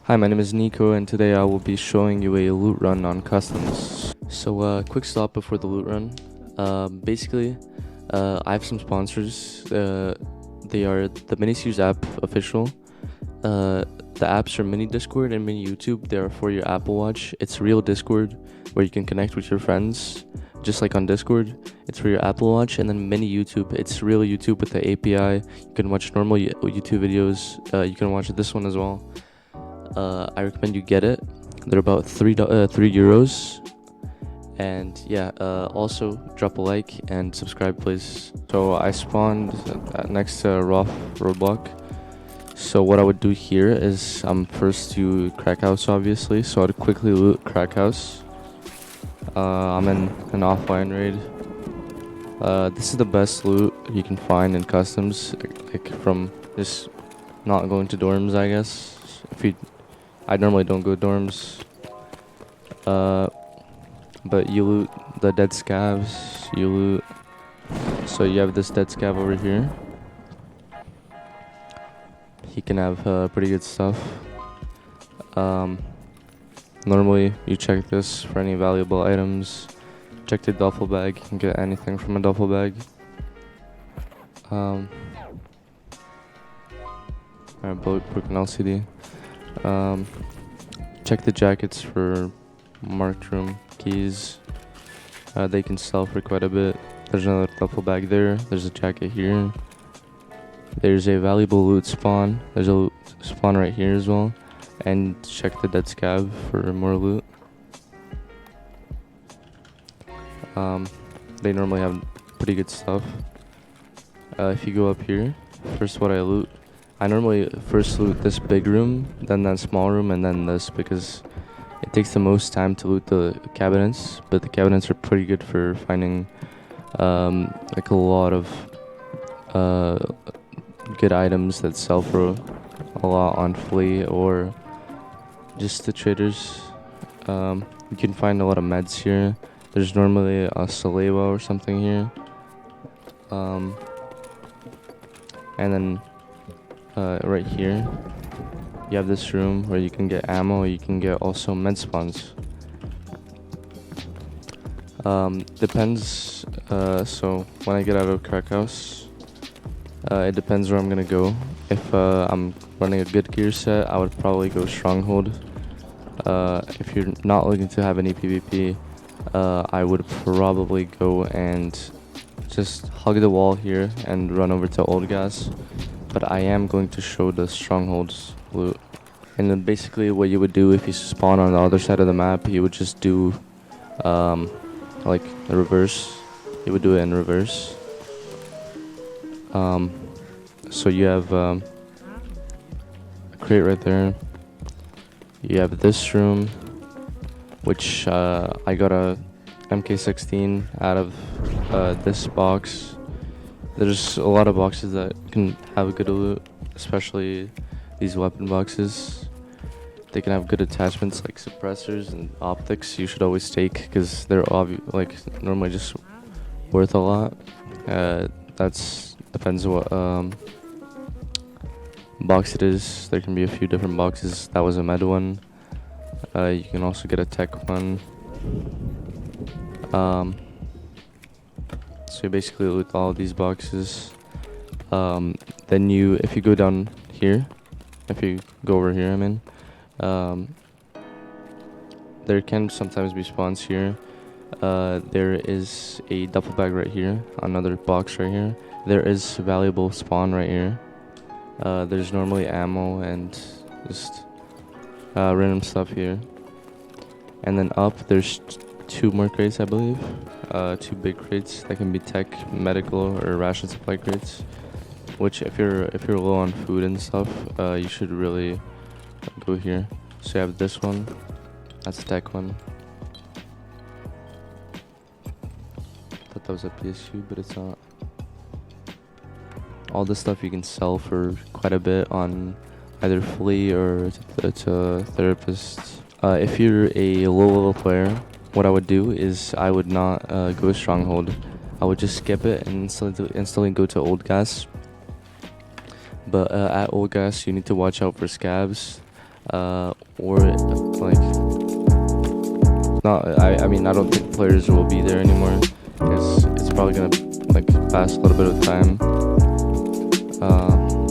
Hi, my name is Nico, and today I will be showing you a loot run on customs. So, quick stop before the loot run. Basically, I have some sponsors. They are the Miniseries app official. The apps are Mini Discord and Mini YouTube. They are for your Apple Watch. It's real Discord where you can connect with your friends, just like on Discord. It's for your Apple Watch. And then Mini YouTube. It's real YouTube with the API. You can watch normal YouTube videos. You can watch this one as well. I recommend you get it. They're about €3. And yeah, also drop a like and subscribe, please. So I spawned next to Roth roadblock. So what I would do here is I'm first to crack house, obviously. So I'd quickly loot crack house. I'm in an offline raid. This is the best loot you can find in customs, like from just not going to dorms, I guess. I normally don't go dorms. But you loot the dead scavs. So you have this dead scav over here. He can have pretty good stuff. Normally you check this for any valuable items. Check the duffel bag. You can get anything from a duffel bag. Alright, bulletproof and LCD. Check the jackets for marked room keys. They can sell for quite a bit. There's another duffel bag there. There's a jacket here. There's a valuable loot spawn. There's a loot spawn right here as well. And check the dead scav for more loot. They normally have pretty good stuff. If you go up here, first what I loot. I normally first loot this big room, then that small room, and then this, because it takes the most time to loot the cabinets, but the cabinets are pretty good for finding like a lot of good items that sell for a lot on Flea or just the traders. You can find a lot of meds here. There's normally a Salewa or something here. And then right here you have this room where you can get ammo. You can get also med spawns. Depends. So when I get out of crack house, it depends where I'm gonna go. If I'm running a good gear set, I would probably go stronghold. If you're not looking to have any PvP, I would probably go and just hug the wall here and run over to old gas. But I am going to show the strongholds loot. And then basically what you would do if you spawn on the other side of the map, you would just do like the reverse. You would do it in reverse. So you have a crate right there. You have this room, which I got a MK16 out of this box. There's a lot of boxes that can have good loot, especially these weapon boxes. They can have good attachments like suppressors and optics. You should always take because they're like normally just worth a lot. That's depends what box it is. There can be a few different boxes. That was a med one. You can also get a tech one. So you basically loot all these boxes. Then if you go down here, if you go over here, there can sometimes be spawns here. There is a duffel bag right here, another box right here. There is valuable spawn right here. There's normally ammo and just random stuff here. And then up, there's two more crates, I believe. Two big crates that can be tech, medical, or ration supply crates. Which, if you're low on food and stuff, you should really go here. So you have this one. That's a tech one. Thought that was a PSU, but it's not. All this stuff you can sell for quite a bit on either Flea or to therapists. If you're a low level player, what I would do is I would not go stronghold. I would just skip it and instantly go to old gas. But at old gas, you need to watch out for scavs. or like not. I mean, I don't think players will be there anymore because it's probably gonna like pass a little bit of time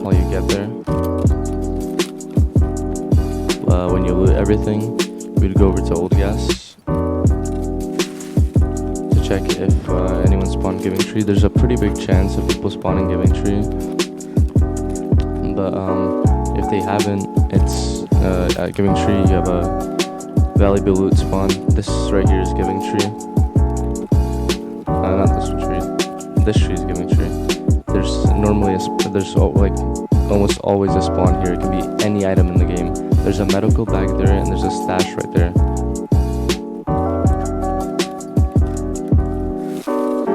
while you get there. When you loot everything, we'd go over to Old Gas to check if anyone spawned Giving Tree. There's a pretty big chance of people spawning Giving Tree, but if they haven't, it's at Giving Tree you have a Valley Blue loot spawn. This right here is Giving Tree. Not this tree. This tree is Giving Tree. There's normally like almost always a spawn here. It can be any item in the game. There's a medical bag there and there's a stash right there.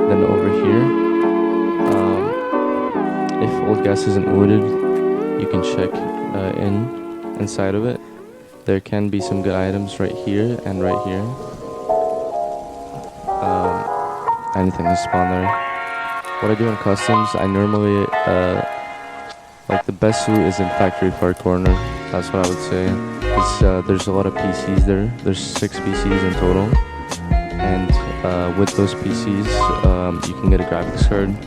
Then over here, if Old Gas isn't looted, you can check inside of it. There can be some good items right here and right here. Anything to spawn there. What I do in customs, I normally like the best loot is in Factory Far Corner. That's what I would say. There's a lot of PCs there. There's 6 PCs in total, and with those PCs, you can get a graphics card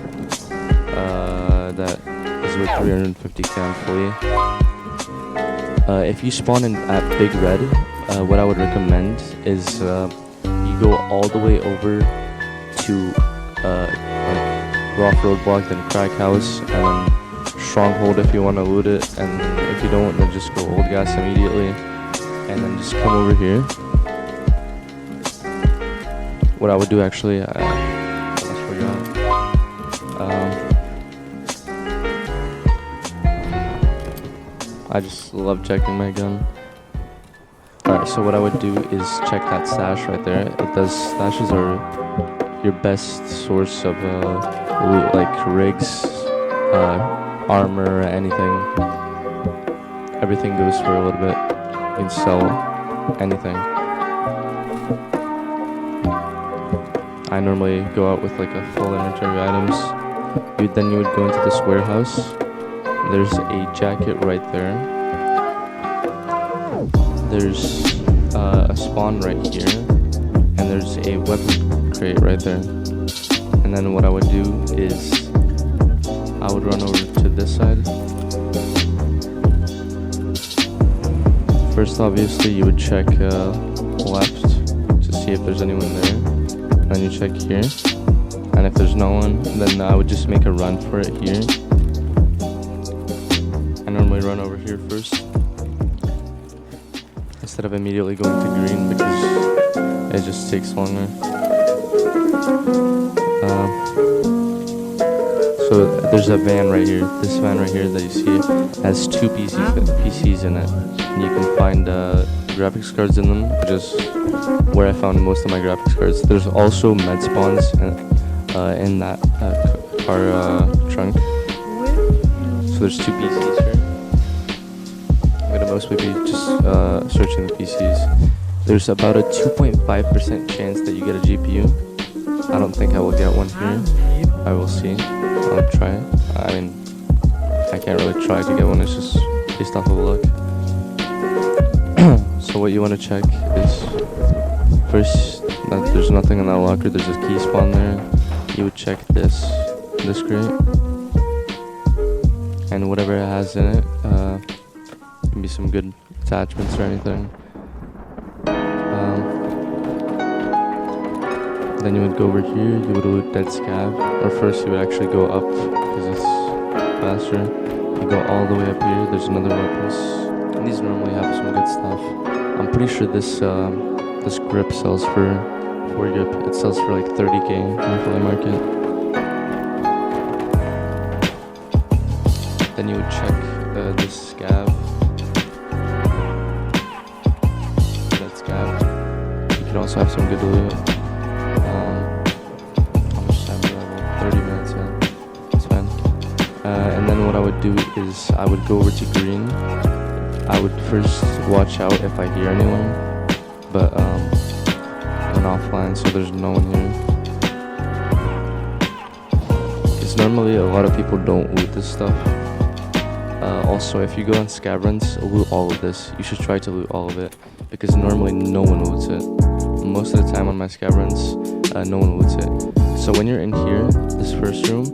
that is with 350 fully. If you spawn in at Big Red, what I would recommend is you go all the way over to like Rough Roadblock, then Crack House, and then Stronghold if you want to loot it, and if you don't, then just go Old Gas immediately, and then just come over here. What I would do actually, I almost forgot. I just love checking my gun. Alright, so what I would do is check that stash right there. Stashes are your best source of loot, like rigs, armor, anything. Everything goes for a little bit. You can sell anything. I normally go out with like a full inventory of items. Then you would go into this warehouse. There's a jacket right there. There's a spawn right here, and there's a weapon crate right there. And then what I would do is I would run over to this side. First, obviously, you would check left to see if there's anyone there. And then you check here. And if there's no one, then I would just make a run for it here. I normally run over here first, instead of immediately going to green because it just takes longer. So there's a van right here. This van right here that you see has 2 PCs in it. And you can find graphics cards in them, which is where I found most of my graphics cards. There's also med spawns in that car trunk. So there's 2 PCs here. I'm gonna mostly be just searching the PCs. There's about a 2.5% chance that you get a GPU. I don't think I will get one here. I will see. I'll try it. I mean, I can't really try to get one. It's just based off of luck. So what you want to check is first that there's nothing in that locker. There's a key spawn there. You would check this crate, and whatever it has in it, can be some good attachments or anything. Then you would go over here, you would loot dead scav, or first you would actually go up, because it's faster. You go all the way up here, there's another weapons, and these normally have some good stuff. I'm pretty sure this grip sells for 4 grip, it sells for like 30k in the flea market. Then you would check this scav. That scav. You can also have some good loot. How much time do I have? 30 minutes, yeah. It's fine. And then what I would do is I would go over to green. I would first watch out if I hear anyone, but I'm offline, so there's no one here. Because normally a lot of people don't loot this stuff. Also, if you go on scab runs, loot all of this. You should try to loot all of it, because normally no one loots it. Most of the time on my scab runs, no one loots it. So when you're in here, this first room,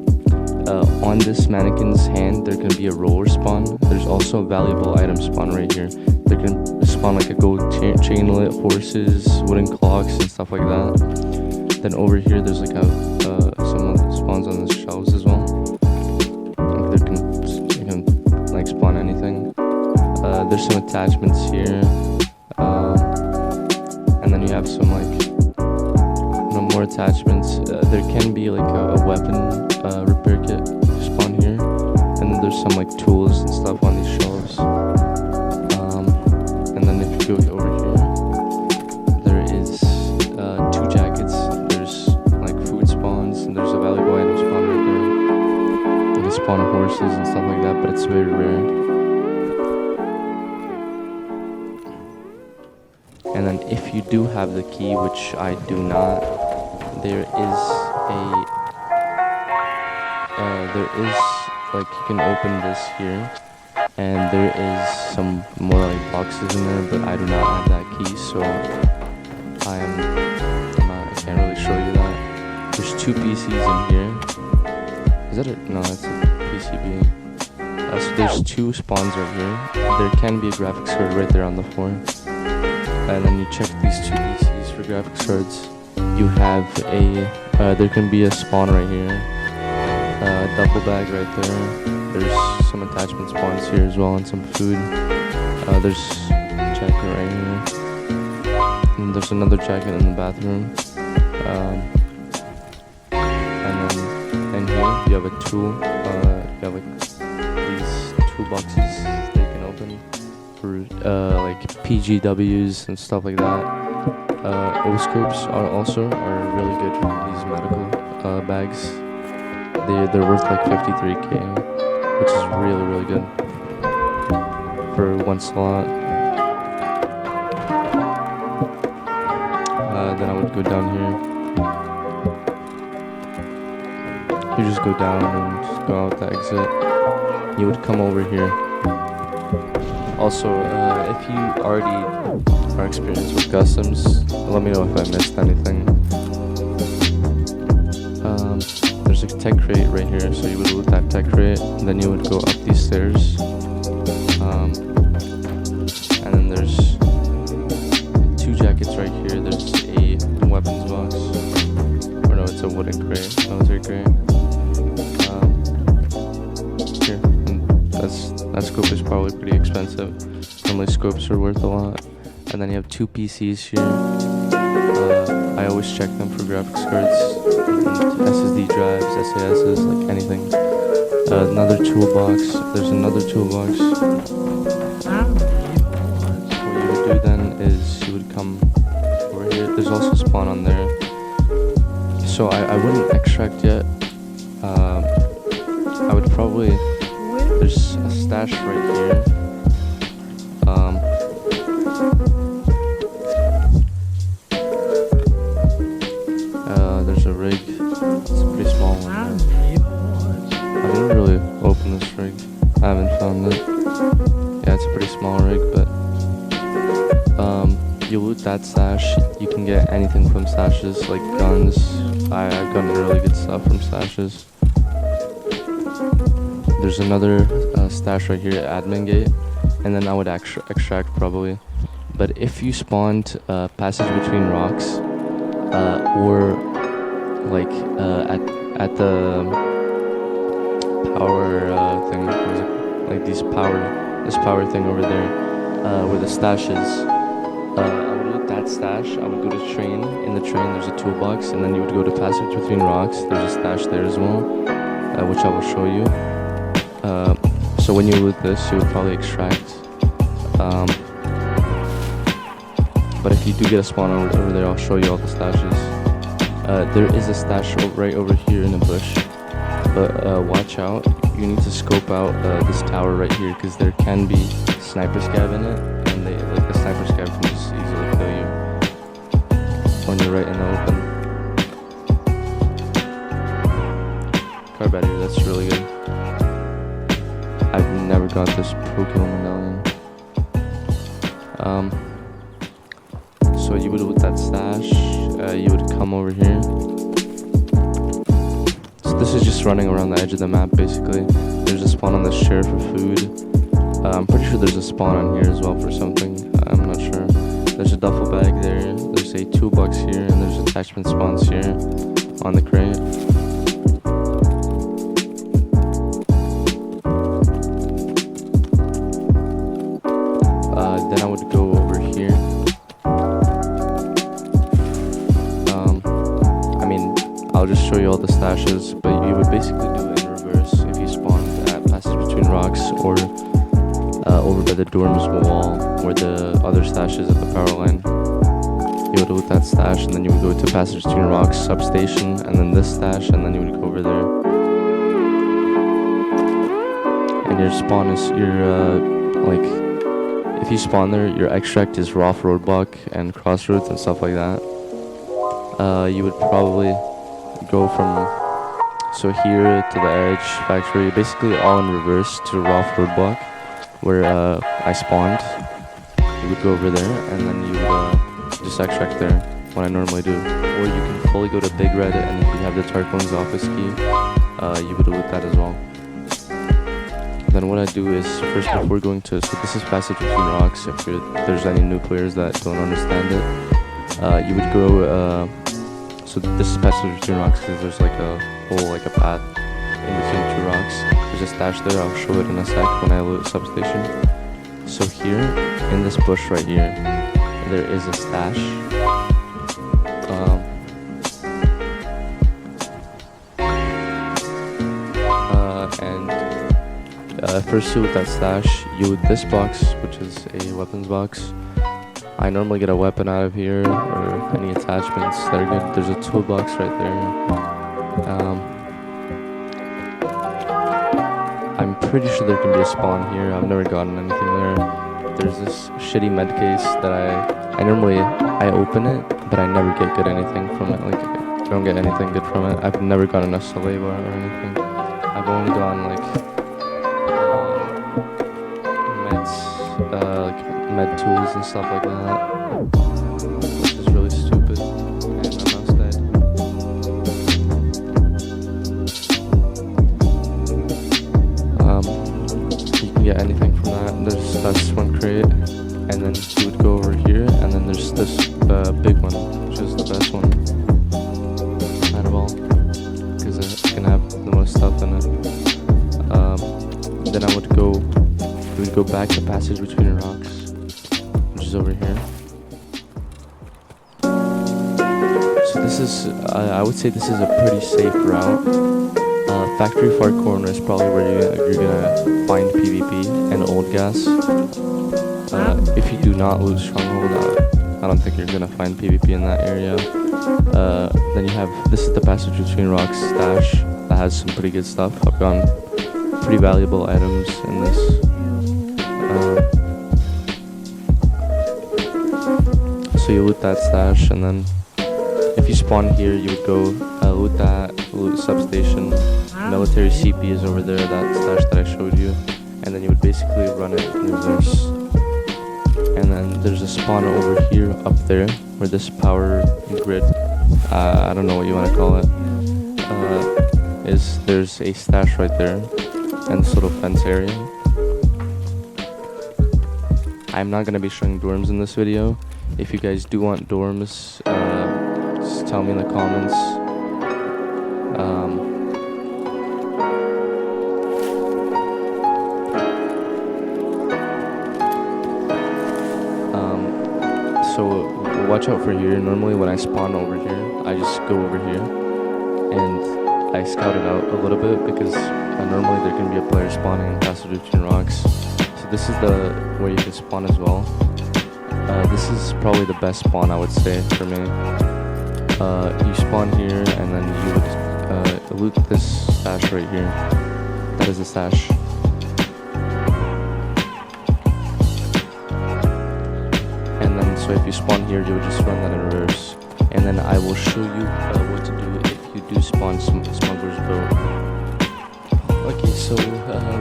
on this mannequin's hand, there can be a roller spawn. There's also a valuable item spawn right here. There can spawn like a gold chainlet, horses, wooden clocks, and stuff like that. Then over here, there's like some spawns on the shelves as well. You can like spawn anything. There's some attachments here, and then you have some like more attachments. There can be like a weapon repair kit spawn here, and then there's some like tools and stuff on these shelves. And then if you go over here, there is 2 jackets. There's like food spawns, and there's a valuable item spawn right there. You can spawn horses and stuff like that, but it's very rare. And then if you do have the key, which I do not, there is like you can open this here, and there is some more like boxes in there, but I do not have that key, so I can't really show you that. There's 2 PCs in here. Is that it? No, that's a PCB. So there's 2 spawns right here. There can be a graphics card right there on the floor. And then you check these 2 PCs for graphics cards. You have there can be a spawn right here, a duffel bag right there. There's some attachment spawns here as well, and some food. There's a jacket right here, and there's another jacket in the bathroom. And then in here you have a tool. You have like these toolboxes that you can open for like PGWs and stuff like that. O-scopes are really good for these medical bags. They're worth like 53k, which is really good for 1 slot. Then I would go down here. You just go down and just go out the exit. You would come over here. Also, if you already are experienced with customs, let me know if I missed anything. There's a tech crate right here, so you would loot that tech crate, and then you would go up these stairs. And then there's 2 jackets right here. There's a weapons box. Or no, it's a wooden crate, military crate. Here, and that scope is probably pretty expensive. Normally scopes are worth a lot. And then you have 2 PCs here. I always check them for graphics cards, SSD drives, SASs, like anything. Another toolbox. There's another toolbox. What you would do then is you would come over here. There's also spawn on there. So I wouldn't extract yet. I would probably... There's a stash right here. There's a rig. It's a pretty small one. I didn't really open this rig. I haven't found it. Yeah, it's a pretty small rig, but you loot that stash. You can get anything from stashes, like guns. I've gotten really good stuff from stashes. There's another stash right here at admin gate, and then I would extract probably. But if you spawned passage between rocks, or like at the power thing, like this power thing over there, where the stash is. I would loot that stash. I would go to train. In the train, there's a toolbox, and then you would go to passage between rocks. There's a stash there as well, which I will show you. So when you loot this, you would probably extract. But if you do get a spawn over there, I'll show you all the stashes. There is a stash right over here in the bush, but watch out. You need to scope out this tower right here, because there can be sniper scav in it, and the sniper scav can just easily kill you when you're right in the open. Car battery, that's really good. I've never got most pro kill medallion. So you would, with that stash, you would come over here. So this is just running around the edge of the map, basically. There's a spawn on the share for food. I'm pretty sure there's a spawn on here as well for something. I'm not sure. There's a duffel bag there. There's a toolbox here, and there's attachment spawns here on the crate. Then I would go over here. I mean, I'll just show you all the stashes, but you would basically do it in reverse if you spawned at Passage Between Rocks or over by the dorms wall where the other stash is at the power line. You would loot that stash, and then you would go to Passage Between Rocks substation, and then this stash, and then you would go over there. And your spawn is if you spawn there, your extract is Roth Roadblock and Crossroads and stuff like that. You would probably go from here to the edge factory, basically all in reverse to Roth Roadblock, where I spawned. You would go over there, and then you would just extract there, what I normally do. Or you can fully go to Big Red, and if you have the Tarkov's office key, you would loot that as well. Then what I do is, first before going to, so this is Passage Between Rocks, if there's any new players that don't understand it. You would go, so this is Passage Between Rocks because there's like a hole, like a path in between two rocks. There's a stash there, I'll show it in a sec when I loot substation. So here, in this bush right here, there is a stash. First you with that stash, you would this box, which is a weapons box. I normally get a weapon out of here, or any attachments that are good. There's a toolbox right there. I'm pretty sure there can be a spawn here. I've never gotten anything there. There's this shitty med case that I normally open it, but I never get good anything from it. Like, I don't get anything good from it. I've never gotten a Soleil bar or anything. I've only gotten like med tools and stuff like that, which is really stupid, and my mouse died. You can get anything from that. That's one crate, and then you would go over here, and then there's this big one, which is the best one out of all, because it can have the most stuff in it. Then I would go back to Passage Between Rocks, which is over here. So this is, I would say this is a pretty safe route. Factory Far Corner is probably where you're gonna find PvP and old gas. If you do not lose Stronghold, I don't think you're gonna find PvP in that area. Then you have, this is the Passage Between Rocks stash that has some pretty good stuff. I've gotten pretty valuable items in this. So you loot that stash, and then if you spawn here, you would go loot that, loot substation. Military CP is over there, that stash that I showed you, and then you would basically run it in reverse. And then there's a spawn over here, up there, where this power grid, I don't know what you want to call it, there's a stash right there, and this little fence area. I'm not going to be showing dorms in this video. If you guys do want dorms, just tell me in the comments. So watch out for here. Normally when I spawn over here, I just go over here and I scout it out a little bit, because normally there can be a player spawning in Passage Between Rocks. So this is where you can spawn as well. This is probably the best spawn, I would say, for me. You spawn here, and then you would loot this stash right here. That is a stash. And then, so if you spawn here, you would just run that in reverse. And then I will show you what to do if you do spawn Smuggler's Boat. Okay, so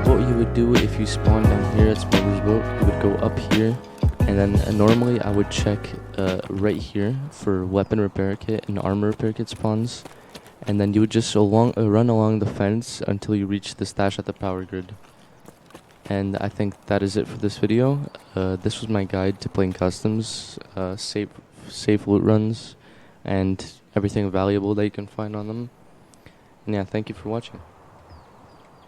what you would do if you spawn down here at Smuggler's Boat, you would go up here, and then normally I would check right here for weapon repair kit and armor repair kit spawns, and then you would just run along the fence until you reach the stash at the power grid. And I think that is it for this video. This was my guide to playing customs, safe loot runs, and everything valuable that you can find on them. And yeah, thank you for watching.